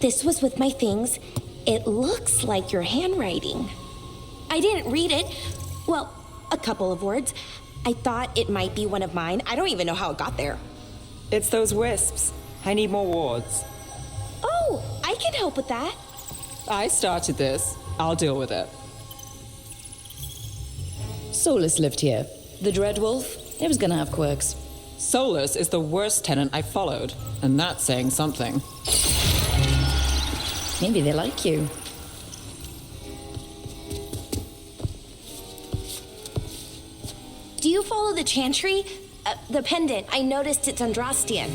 This was with my things. It looks like your handwriting. I didn't read it. Well, a couple of words. I thought it might be one of mine. I don't even know how it got there. It's those wisps. I need more wards. Oh, I can help with that. I started this. I'll deal with it. Solus lived here. The Dreadwolf. It was gonna have quirks. Solus is the worst tenant I followed, and that's saying something. Maybe they like you. Do you follow the chantry? The pendant. I noticed it's Andrastian.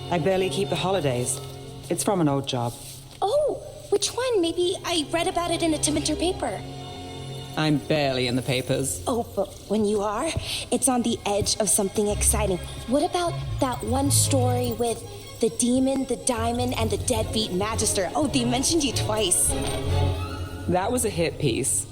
I barely keep the holidays. It's from an old job. Oh, which one? Maybe I read about it in a Demeter paper. I'm barely in the papers. Oh, but when you are, it's on the edge of something exciting. What about that one story with the demon, the diamond, and the deadbeat magister? Oh, they mentioned you twice. That was a hit piece.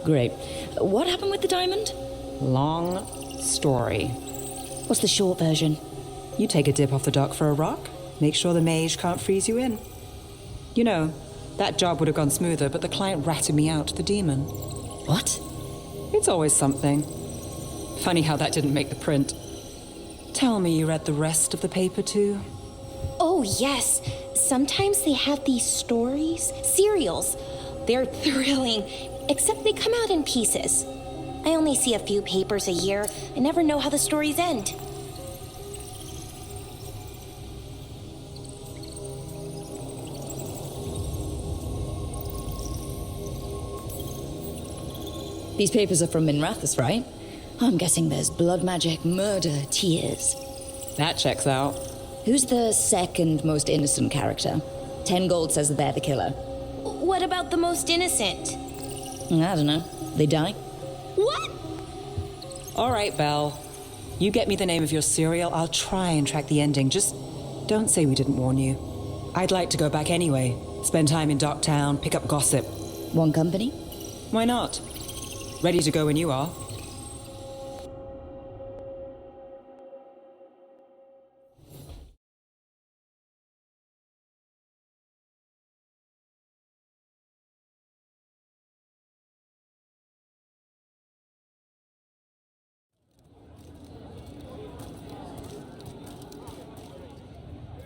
Great. What happened with the diamond? Long story. What's the short version? You take a dip off the dock for a rock, make sure the mage can't freeze you in. You know, that job would have gone smoother, but the client ratted me out to the demon. What? It's always something. Funny how that didn't make the print. Tell me you read the rest of the paper too? Oh, yes. Sometimes they have these stories, serials. They're thrilling, except they come out in pieces. I only see a few papers a year. I never know how the stories end. These papers are from Minrathus, right? I'm guessing there's blood magic, murder, tears. That checks out. Who's the second most innocent character? 10 gold says that they're the killer. What about the most innocent? I don't know. They die? What? All right, Belle. You get me the name of your serial, I'll try and track the ending. Just don't say we didn't warn you. I'd like to go back anyway. Spend time in Docktown, pick up gossip. One company? Why not? Ready to go when you are.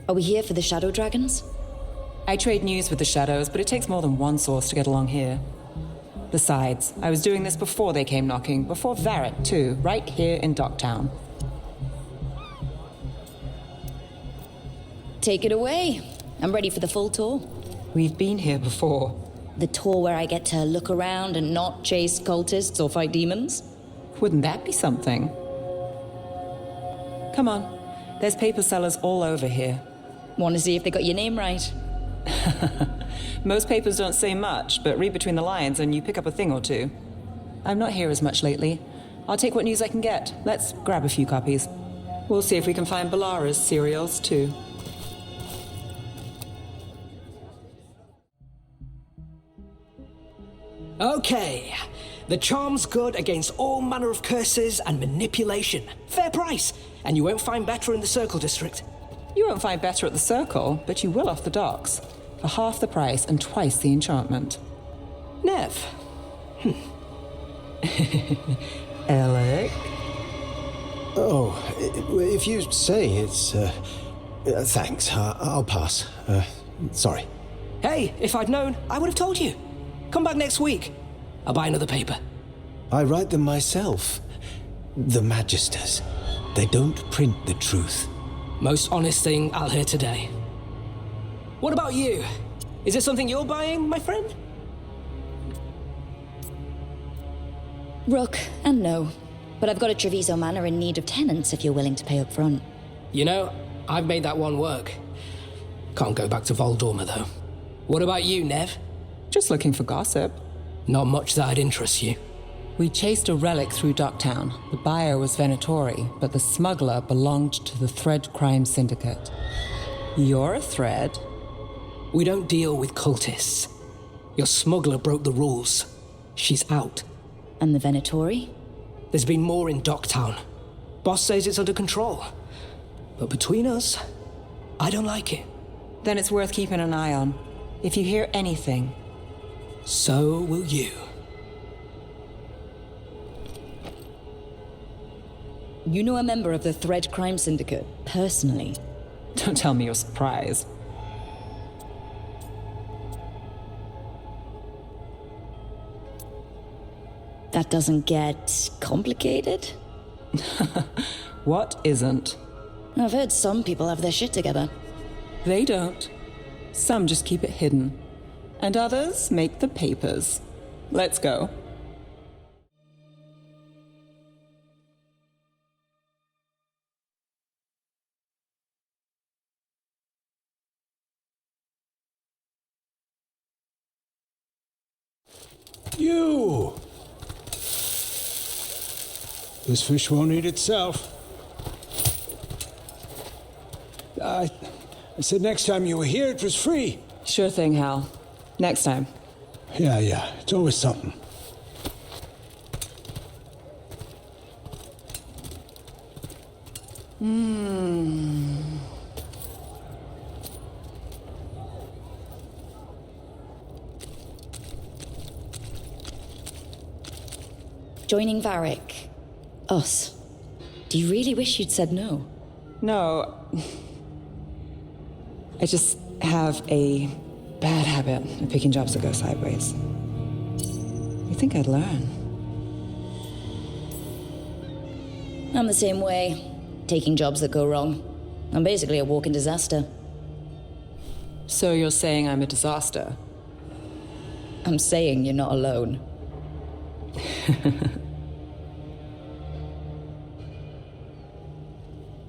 Are we here for the Shadow Dragons? I trade news with the Shadows, but it takes more than one source to get along here. Besides, I was doing this before they came knocking, before Varret, too, right here in Docktown. Take it away. I'm ready for the full tour. We've been here before. The tour where I get to look around and not chase cultists or fight demons? Wouldn't that be something? Come on. There's paper sellers all over here. Want to see if they got your name right? Most papers don't say much, but read between the lines and you pick up a thing or two. I'm not here as much lately. I'll take what news I can get. Let's grab a few copies. We'll see if we can find Balara's serials, too. Okay. The charm's good against all manner of curses and manipulation. Fair price. And you won't find better in the Circle District. You won't find better at the Circle, but you will off the docks. For half the price and twice the enchantment. Nev. Alec? Oh, if you say it's... thanks, I'll pass. Sorry. Hey, if I'd known, I would have told you. Come back next week. I'll buy another paper. I write them myself. The Magisters. They don't print the truth. Most honest thing I'll hear today. What about you? Is it something you're buying, my friend? Rook, and no. But I've got a Treviso Manor in need of tenants if you're willing to pay up front. You know, I've made that one work. Can't go back to Voldorma, though. What about you, Nev? Just looking for gossip. Not much that'd interest you. We chased a relic through Docktown. The buyer was Venatori, but the smuggler belonged to the Thread Crime Syndicate. You're a Thread? We don't deal with cultists. Your smuggler broke the rules. She's out. And the Venatori? There's been more in Docktown. Boss says it's under control. But between us, I don't like it. Then it's worth keeping an eye on. If you hear anything. So will you. You know a member of the Thread Crime Syndicate, personally? Don't tell me you're surprised. That doesn't get complicated? What isn't? I've heard some people have their shit together. They don't. Some just keep it hidden. And others make the papers. Let's go. You! This fish won't eat itself. I said next time you were here, it was free. Sure thing, Hal. Next time. Yeah, it's always something. Joining Varric. Us. Do you really wish you'd said no? No. I just have a bad habit of picking jobs that go sideways. You think I'd learn? I'm the same way. Taking jobs that go wrong. I'm basically a walking disaster. So you're saying I'm a disaster? I'm saying you're not alone.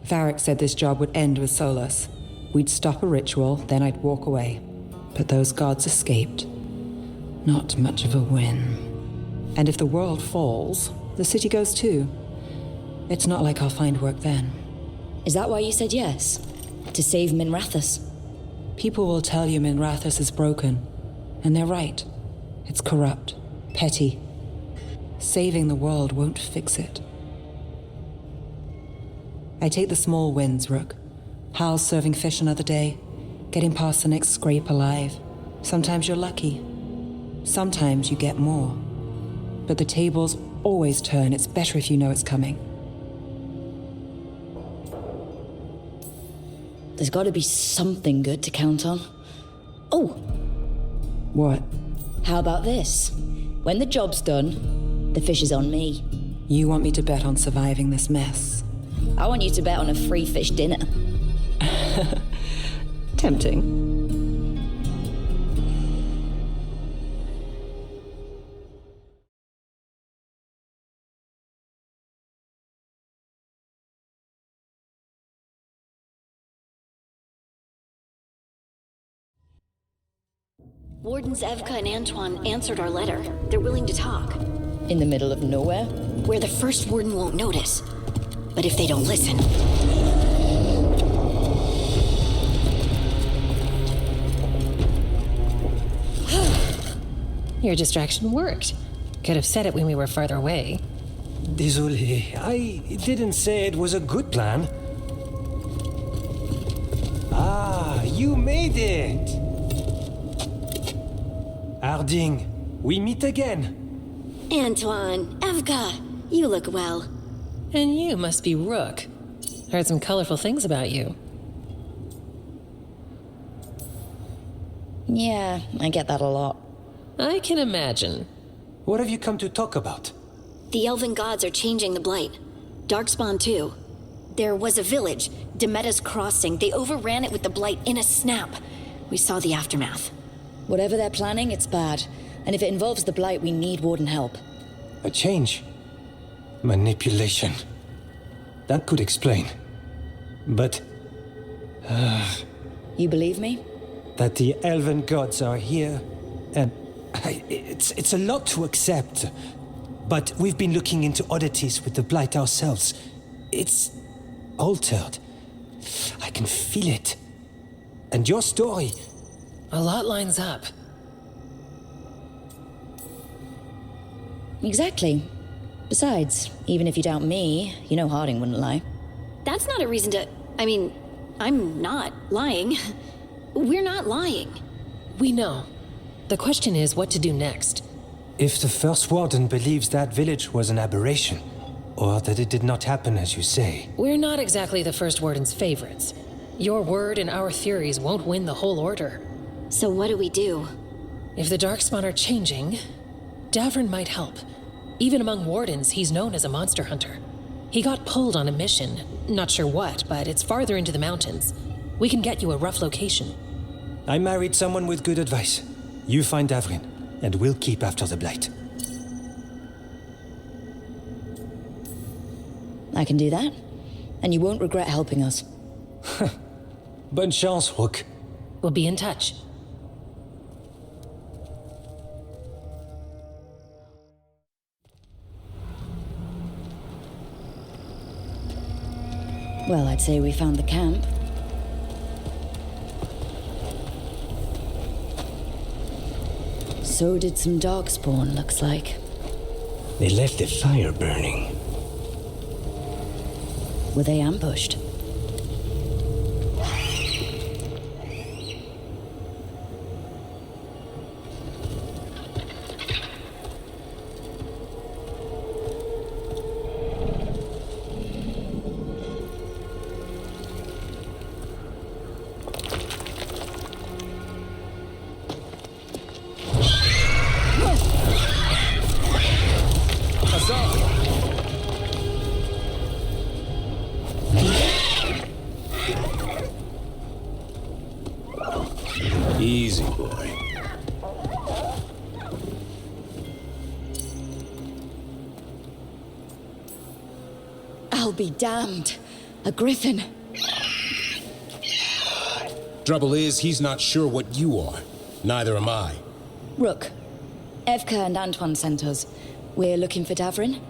Varric said this job would end with Solus. We'd stop a ritual, then I'd walk away. But those gods escaped. Not much of a win. And if the world falls, the city goes too. It's not like I'll find work then. Is that why you said yes? To save Minrathous? People will tell you Minrathous is broken. And they're right. It's corrupt, petty. Saving the world won't fix it. I take the small wins, Rook. Hal's serving fish another day, getting past the next scrape alive. Sometimes you're lucky. Sometimes you get more. But the tables always turn. It's better if you know it's coming. There's got to be something good to count on. Oh, What? how about this? When the job's done, the fish is on me. You want me to bet on surviving this mess? I want you to bet on a free fish dinner. Tempting. Wardens Evka and Antoine answered our letter. They're willing to talk. In the middle of nowhere? Where the first warden won't notice. But if they don't listen... Your distraction worked. Could have said it when we were farther away. Désolé, I didn't say it was a good plan. Ah, you made it! Harding, we meet again. Antoine, Evka, you look well. And you must be Rook. Heard some colorful things about you. Yeah, I get that a lot. I can imagine. What have you come to talk about? The elven gods are changing the Blight. Darkspawn too. There was a village, Demeta's Crossing. They overran it with the Blight in a snap. We saw the aftermath. Whatever they're planning, it's bad. And if it involves the Blight, we need Warden help. A change? Manipulation. That could explain. But You believe me? that the elven gods are here, and it's a lot to accept. But we've been looking into oddities with the Blight ourselves. It's altered. I can feel it. And your story... A lot lines up. Exactly. Besides, even if you doubt me, you know Harding wouldn't lie. That's not a reason to. I mean, I'm not lying. We're not lying. We know. The question is what to do next. If the First Warden believes that village was an aberration, or that it did not happen as you say. We're not exactly the First Warden's favorites. Your word and our theories won't win the whole order. So what do we do? If the Darkspawn are changing, Davrin might help. Even among Wardens, he's known as a monster hunter. He got pulled on a mission. Not sure what, but it's farther into the mountains. We can get you a rough location. I married someone with good advice. You find Davrin, and we'll keep after the Blight. I can do that, and you won't regret helping us. Bonne chance, Rook. We'll be in touch. Well, I'd say we found the camp. So did some Darkspawn, looks like. They left the fire burning. Were they ambushed? Easy, boy. I'll be damned. A griffin. Trouble is, he's not sure what you are. Neither am I. Rook. Evka and Antoine sent us. We're looking for Davrin.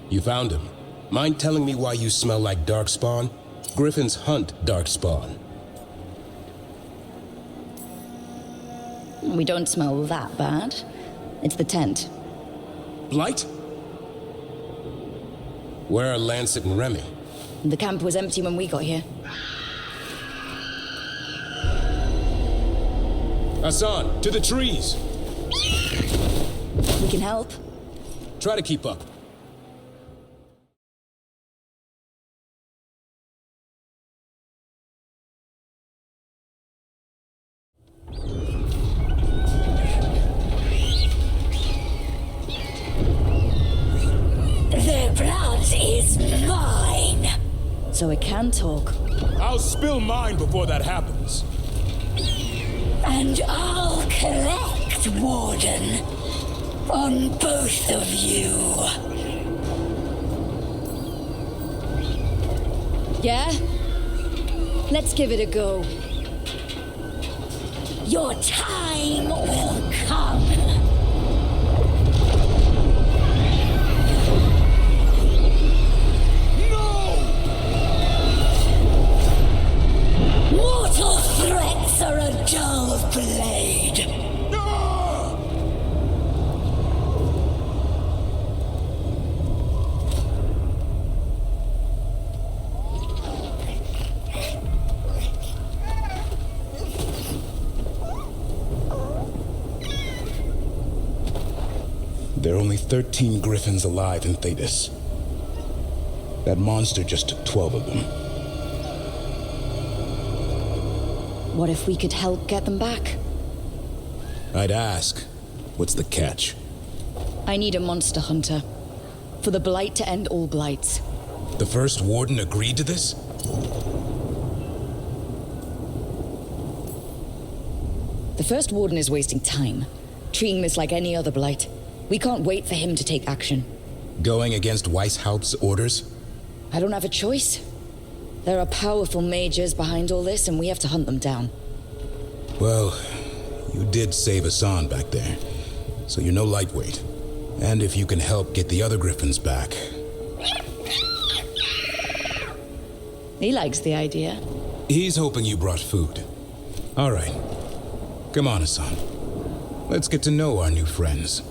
You found him. Mind telling me why you smell like Darkspawn? Griffins hunt Darkspawn. We don't smell that bad. It's the tent. Blight? Where are Lancet and Remy? The camp was empty when we got here. Hassan, to the trees! We can help. Try to keep up. Their blood is mine. So it can talk. I'll spill mine before that happens. And I'll collect, Warden. On both of you. Yeah? Let's give it a go. Your time will come. Mortal threats are a dull blade. There are only 13 griffins alive in Thetis. That monster just took 12 of them. What if we could help get them back? I'd ask, what's the catch? I need a monster hunter. For the Blight to end all blights. The First Warden agreed to this? The First Warden is wasting time, treating this like any other blight. We can't wait for him to take action. Going against Weishaupt's orders? I don't have a choice. There are powerful mages behind all this, and we have to hunt them down. Well, you did save Hassan back there, so you're no lightweight. And if you can help get the other griffins back... He likes the idea. He's hoping you brought food. All right. Come on, Hassan. Let's get to know our new friends.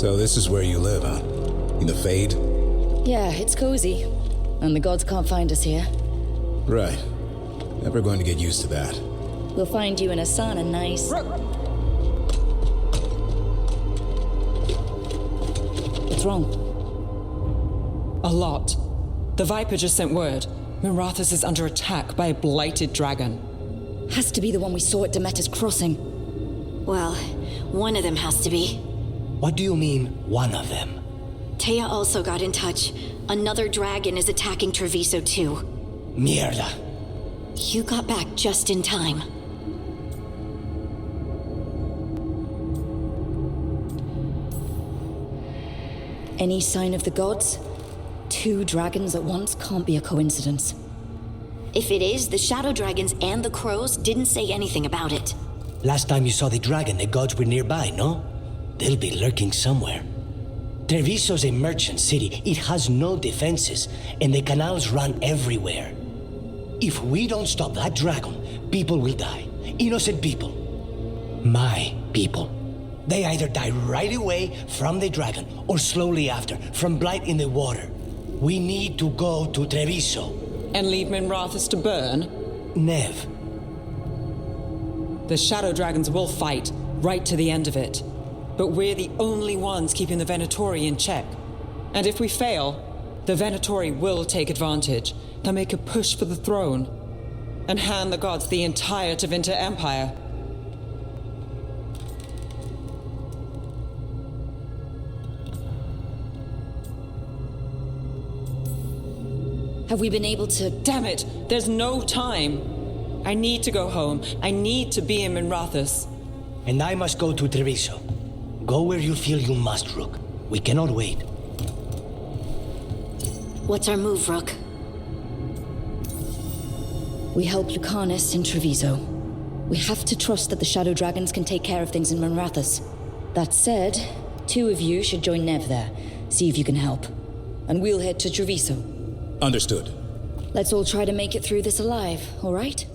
So this is where you live, huh? In the Fade? Yeah, it's cozy. And the gods can't find us here. Right. Never going to get used to that. We'll find you in a sauna nice. What's wrong? A lot. The Viper just sent word. Mirathus is under attack by a blighted dragon. Has to be the one we saw at Demeter's Crossing. Well, one of them has to be. What do you mean, one of them? Taya also got in touch. Another dragon is attacking Treviso too. Mierda. You got back just in time. Any sign of the gods? 2 dragons at once can't be a coincidence. If it is, the Shadow Dragons and the Crows didn't say anything about it. Last time you saw the dragon, the gods were nearby, no? They'll be lurking somewhere. Treviso's a merchant city. It has no defenses, and the canals run everywhere. If we don't stop that dragon, people will die. Innocent people. My people. They either die right away from the dragon, or slowly after, from blight in the water. We need to go to Treviso. And leave Minrathus to burn? Nev. The Shadow Dragons will fight, right to the end of it. But we're the only ones keeping the Venatori in check. And if we fail, the Venatori will take advantage. They'll make a push for the throne. And hand the gods the entire Tevinter Empire. Have we been able to... Damn it! There's no time! I need to go home. I need to be in Minrathus. And I must go to Treviso. Go where you feel you must, Rook. We cannot wait. What's our move, Rook? We help Lucanus in Treviso. We have to trust that the Shadow Dragons can take care of things in Minrathus. That said, 2 of you should join Nev there. See if you can help. And we'll head to Treviso. Understood. Let's all try to make it through this alive, all right?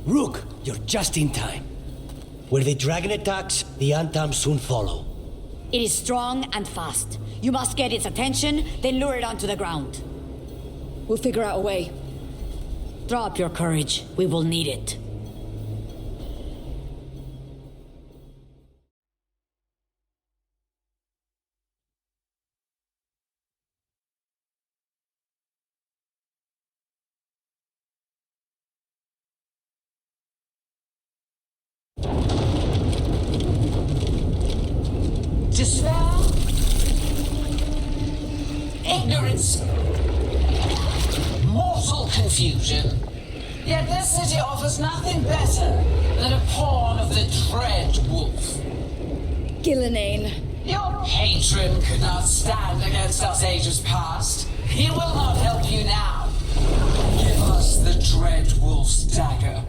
Rook, you're just in time. Where the dragon attacks, the Antam soon follow. It is strong and fast. You must get its attention, then lure it onto the ground. We'll figure out a way. Throw up your courage. We will need it. Despair, ignorance, mortal confusion. Yet this city offers nothing better than a pawn of the Dread Wolf. Gillenane. Your patron could not stand against us ages past. He will not help you now. Give us the Dread Wolf's dagger.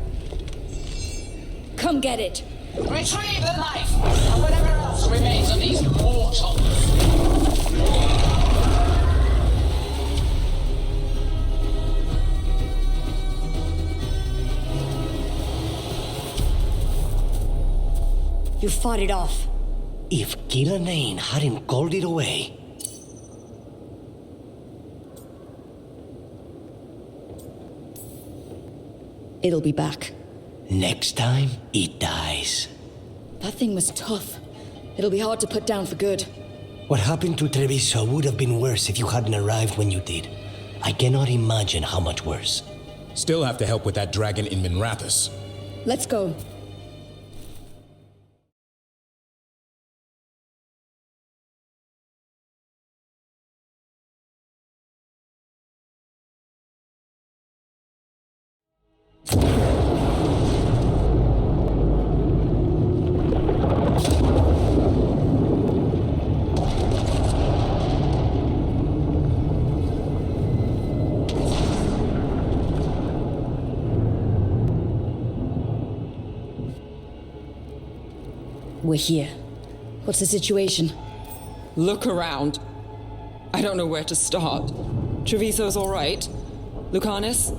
Come get it. Retrieve the knife, and whatever else remains of these mortals. You fought it off. If Gillenane hadn't called it away... It'll be back. Next time, it dies. That thing was tough. It'll be hard to put down for good. What happened to Treviso would have been worse if you hadn't arrived when you did. I cannot imagine how much worse. Still have to help with that dragon in Minrathus. Let's go. We're here. What's the situation? Look around. I don't know where to start. Treviso's all right. Lucanus?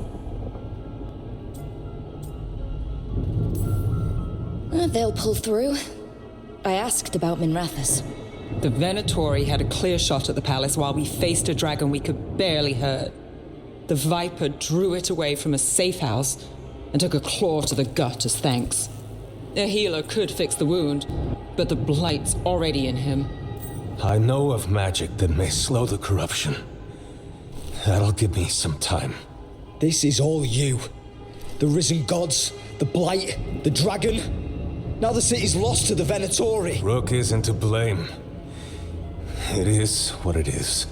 They'll pull through. I asked about Minrathous. The Venatori had a clear shot at the palace while we faced a dragon we could barely hurt. The Viper drew it away from a safe house and took a claw to the gut as thanks. A healer could fix the wound, but the Blight's already in him. I know of magic that may slow the corruption. That'll give me some time. This is all you. The risen gods, the Blight, the dragon. Now the city's lost to the Venatori. Rook isn't to blame. It is what it is.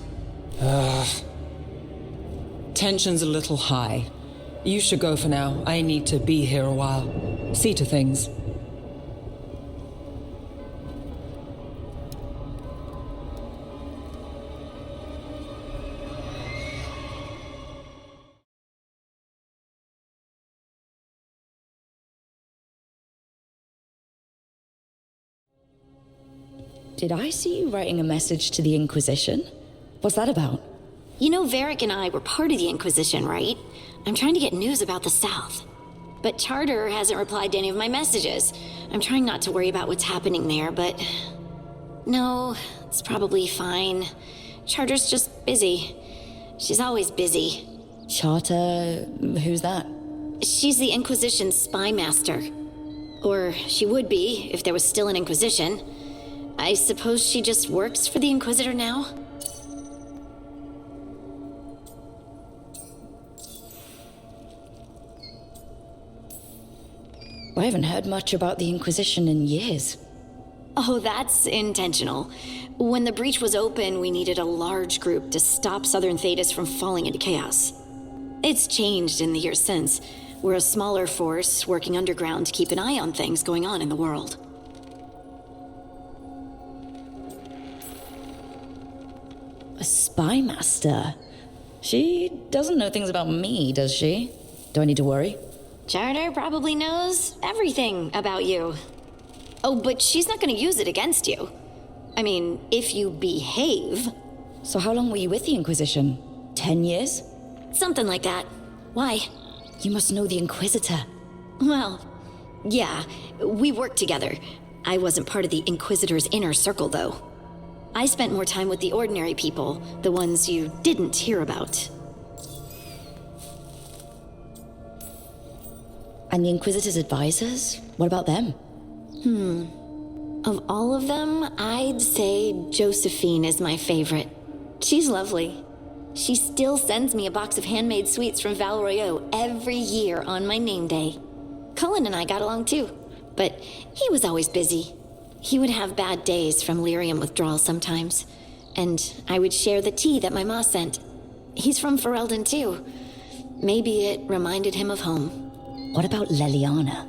Tension's a little high. You should go for now. I need to be here a while. See to things. Did I see you writing a message to the Inquisition? What's that about? You know, Varric and I were part of the Inquisition, right? I'm trying to get news about the South. But Charter hasn't replied to any of my messages. I'm trying not to worry about what's happening there, but... No, it's probably fine. Charter's just busy. She's always busy. Charter... who's that? She's the Inquisition's spy master. Or she would be, if there was still an Inquisition. I suppose she just works for the Inquisitor now? I haven't heard much about the Inquisition in years. Oh, that's intentional. When the breach was open, we needed a large group to stop Southern Thedas from falling into chaos. It's changed in the years since. We're a smaller force working underground to keep an eye on things going on in the world. A spy master? She doesn't know things about me, does she? Do I need to worry? Charter probably knows everything about you. Oh, but she's not going to use it against you. I mean, if you behave. So how long were you with the Inquisition? 10 years? Something like that. Why? You must know the Inquisitor. Well, yeah, we worked together. I wasn't part of the Inquisitor's inner circle, though. I spent more time with the ordinary people, the ones you didn't hear about. And the Inquisitor's advisors? What about them? Of all of them, I'd say Josephine is my favorite. She's lovely. She still sends me a box of handmade sweets from Val Royeaux every year on my name day. Cullen and I got along too, but he was always busy. He would have bad days from lyrium withdrawal sometimes, and I would share the tea that my ma sent. He's from Ferelden too. Maybe it reminded him of home. What about Leliana?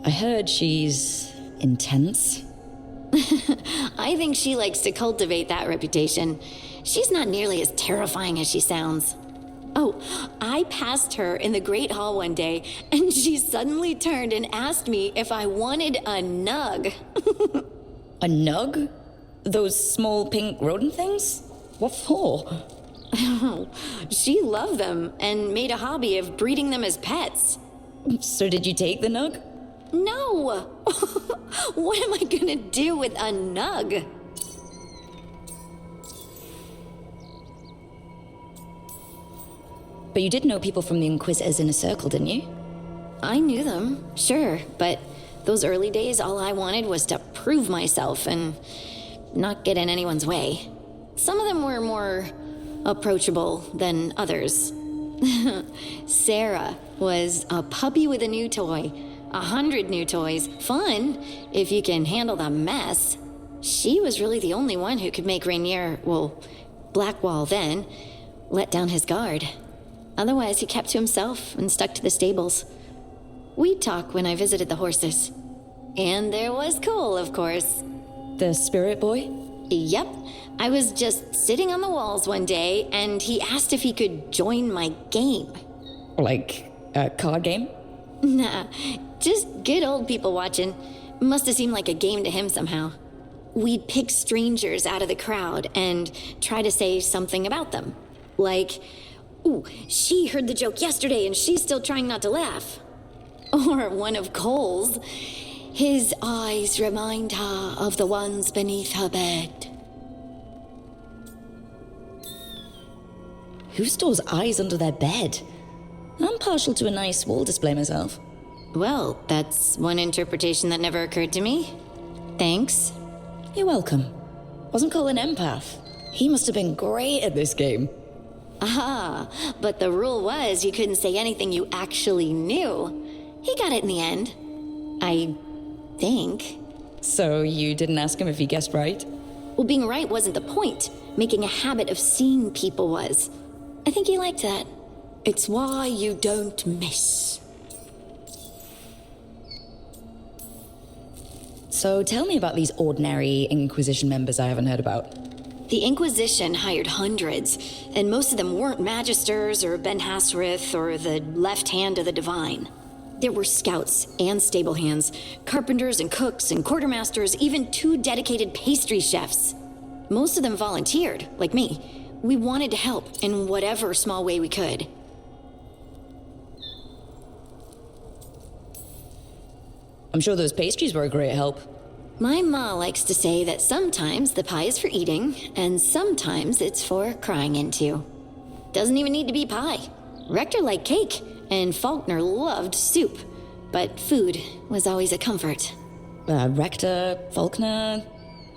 I heard she's intense. I think she likes to cultivate that reputation. She's not nearly as terrifying as she sounds. Oh, I passed her in the Great Hall one day, and she suddenly turned and asked me if I wanted a nug. A nug? Those small pink rodent things? What for? She loved them and made a hobby of breeding them as pets. So did you take the nug? No! What am I gonna do with a nug? But you did know people from the Inquisitors Inner Circle, didn't you? I knew them, sure, but those early days, all I wanted was to prove myself and not get in anyone's way. Some of them were more approachable than others. Sarah was a puppy with a new toy. 100 new toys. Fun, if you can handle the mess. She was really the only one who could make Rainier, well, Blackwall then, let down his guard. Otherwise, he kept to himself and stuck to the stables. We'd talk when I visited the horses. And there was Cole, of course. The spirit boy? Yep. I was just sitting on the walls one day, and he asked if he could join my game. Like a card game? Nah, just good old people watching. Must have seemed like a game to him somehow. we'd pick strangers out of the crowd and try to say something about them. Like, ooh, she heard the joke yesterday and she's still trying not to laugh. Or one of Cole's. His eyes remind her of the ones beneath her bed. Who stores eyes under their bed? I'm partial to a nice wall display myself. Well, that's one interpretation that never occurred to me. Thanks. You're welcome. Wasn't Cole an empath? He must have been great at this game. Ah, but the rule was you couldn't say anything you actually knew. He got it in the end. I think. So you didn't ask him if he guessed right? Well, being right wasn't the point. Making a habit of seeing people was. I think he liked that. It's why you don't miss. So tell me about these ordinary Inquisition members I haven't heard about. The Inquisition hired hundreds, and most of them weren't Magisters or Ben Hasrith or the left hand of the Divine. There were scouts and stable hands, carpenters and cooks and quartermasters, even 2 dedicated pastry chefs. Most of them volunteered, like me. We wanted to help in whatever small way we could. I'm sure those pastries were a great help. My ma likes to say that sometimes the pie is for eating, and sometimes it's for crying into. Doesn't even need to be pie. Rector liked cake, and Faulkner loved soup. But food was always a comfort. Rector, Faulkner...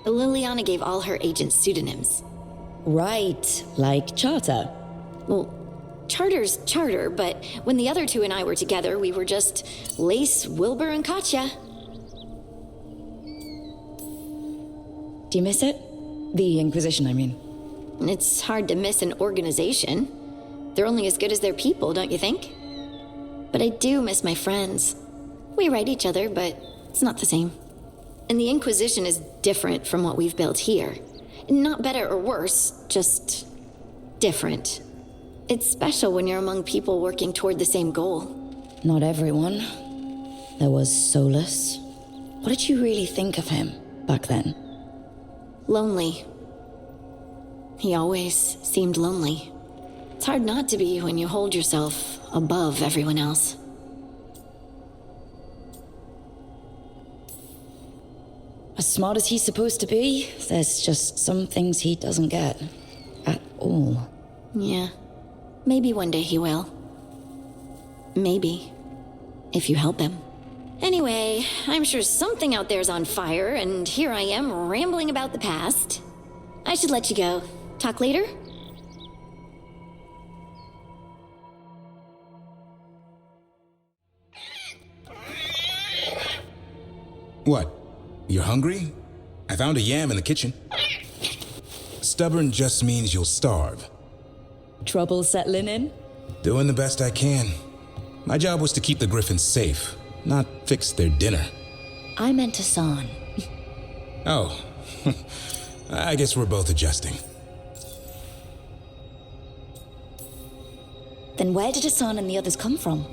Liliana gave all her agents pseudonyms. Right, like Charter. Well, Charter's Charter, but when the other 2 and I were together, we were just Lace, Wilbur, and Katya. Do you miss it? The Inquisition, I mean. It's hard to miss an organization. They're only as good as their people, don't you think? But I do miss my friends. We write each other, but it's not the same. And the Inquisition is different from what we've built here. Not better or worse, just different. It's special when you're among people working toward the same goal. Not everyone. There was Solus. What did you really think of him back then? Lonely. He always seemed lonely. It's hard not to be when you hold yourself above everyone else. As smart as he's supposed to be, there's just some things he doesn't get. At all. Yeah. Maybe one day he will. Maybe. If you help him. Anyway, I'm sure something out there's on fire, and here I am rambling about the past. I should let you go. Talk later? What? You're hungry? I found a yam in the kitchen. Stubborn just means you'll starve. Trouble settling in? Doing the best I can. My job was to keep the Griffins safe, not fix their dinner. I meant Hassan. Oh. I guess we're both adjusting. Then where did Hassan and the others come from?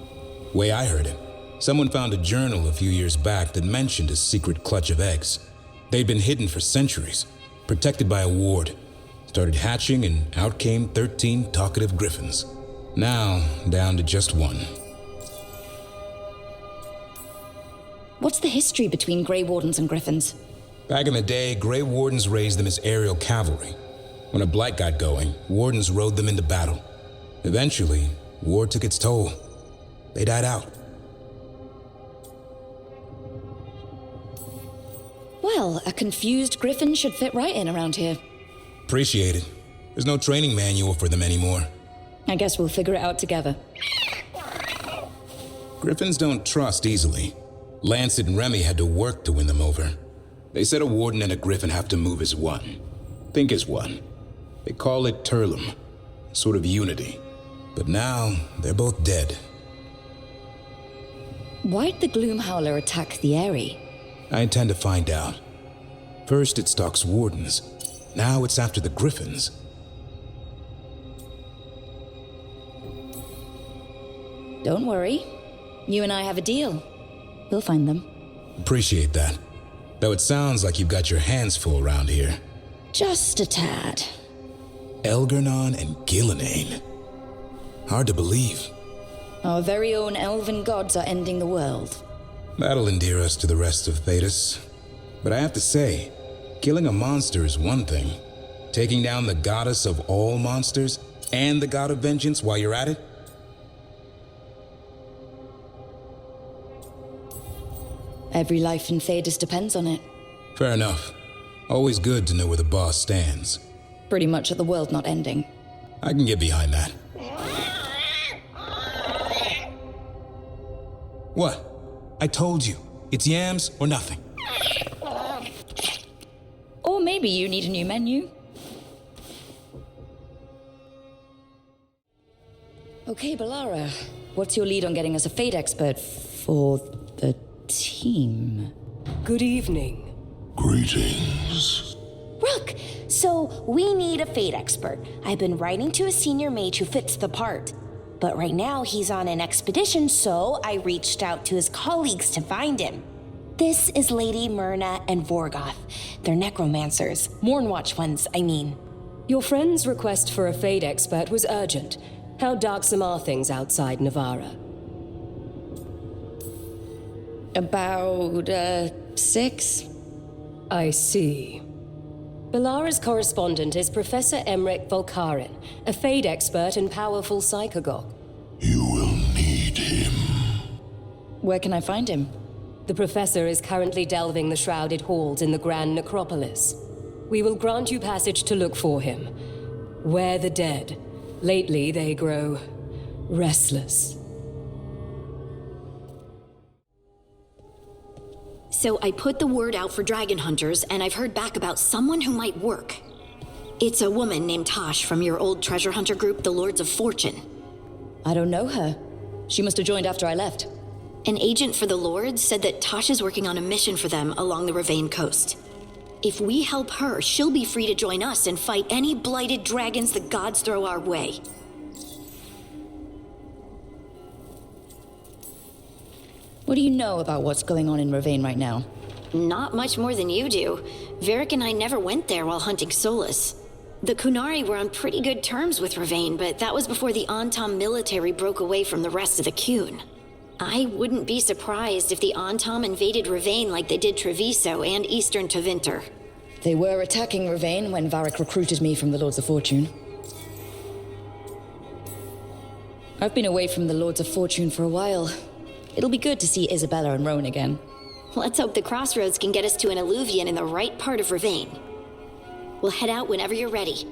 Way I heard it, someone found a journal a few years back that mentioned a secret clutch of eggs. They'd been hidden for centuries, protected by a ward. Started hatching and out came 13 talkative griffins. Now, down to just 1. What's the history between Grey Wardens and Griffins? Back in the day, Grey Wardens raised them as aerial cavalry. When a blight got going, Wardens rode them into battle. Eventually, war took its toll. They died out. Well, a confused Griffin should fit right in around here. Appreciate it. There's no training manual for them anymore. I guess we'll figure it out together. Griffins don't trust easily. Lancet and Remy had to work to win them over. They said a warden and a griffin have to move as one. Think as one. They call it Turlum. Sort of unity. But now, they're both dead. Why'd the Gloom Howler attack the Eyrie? I intend to find out. First it stalks wardens. Now it's after the griffins. Don't worry. You and I have a deal. We'll find them. Appreciate that. Though it sounds like you've got your hands full around here. Just a tad. Elgernon and Gillenane. Hard to believe. Our very own elven gods are ending the world. That'll endear us to the rest of Thedas. But I have to say, killing a monster is one thing. Taking down the goddess of all monsters and the god of vengeance while you're at it? Every life in Thedas depends on it. Fair enough. Always good to know where the boss stands. Pretty much at the world not ending. I can get behind that. What? I told you. It's yams or nothing. Or maybe you need a new menu. Okay, Balara. What's your lead on getting us a fate expert for the team? Good evening. Greetings. Rook, so we need a fate expert. I've been writing to a senior mage who fits the part. But right now he's on an expedition, so I reached out to his colleagues to find him. This is Lady Myrna and Vorgoth. They're necromancers. Mournwatch ones, I mean. Your friend's request for a fate expert was urgent. How darksome are things outside Navarra? About, 6? I see. Balara's correspondent is Professor Emmerich Volkaren, a fate expert and powerful psychagogue. You will need him. Where can I find him? The professor is currently delving the shrouded halls in the Grand Necropolis. We will grant you passage to look for him. Where the dead. Lately, they grow restless. So I put the word out for dragon hunters, and I've heard back about someone who might work. It's a woman named Tosh from your old treasure hunter group, the Lords of Fortune. I don't know her. She must have joined after I left. An agent for the Lords said that Tosh is working on a mission for them along the Ravane coast. If we help her, she'll be free to join us and fight any blighted dragons the gods throw our way. What do you know about what's going on in Ravane right now? Not much more than you do. Varric and I never went there while hunting Solus. The Kunari were on pretty good terms with Ravane, but that was before the Antom military broke away from the rest of the Kun. I wouldn't be surprised if the Antom invaded Ravane like they did Treviso and Eastern Tevinter. They were attacking Ravane when Varric recruited me from the Lords of Fortune. I've been away from the Lords of Fortune for a while. It'll be good to see Isabella and Rowan again. Let's hope the crossroads can get us to an alluvion in the right part of Ravane. We'll head out whenever you're ready.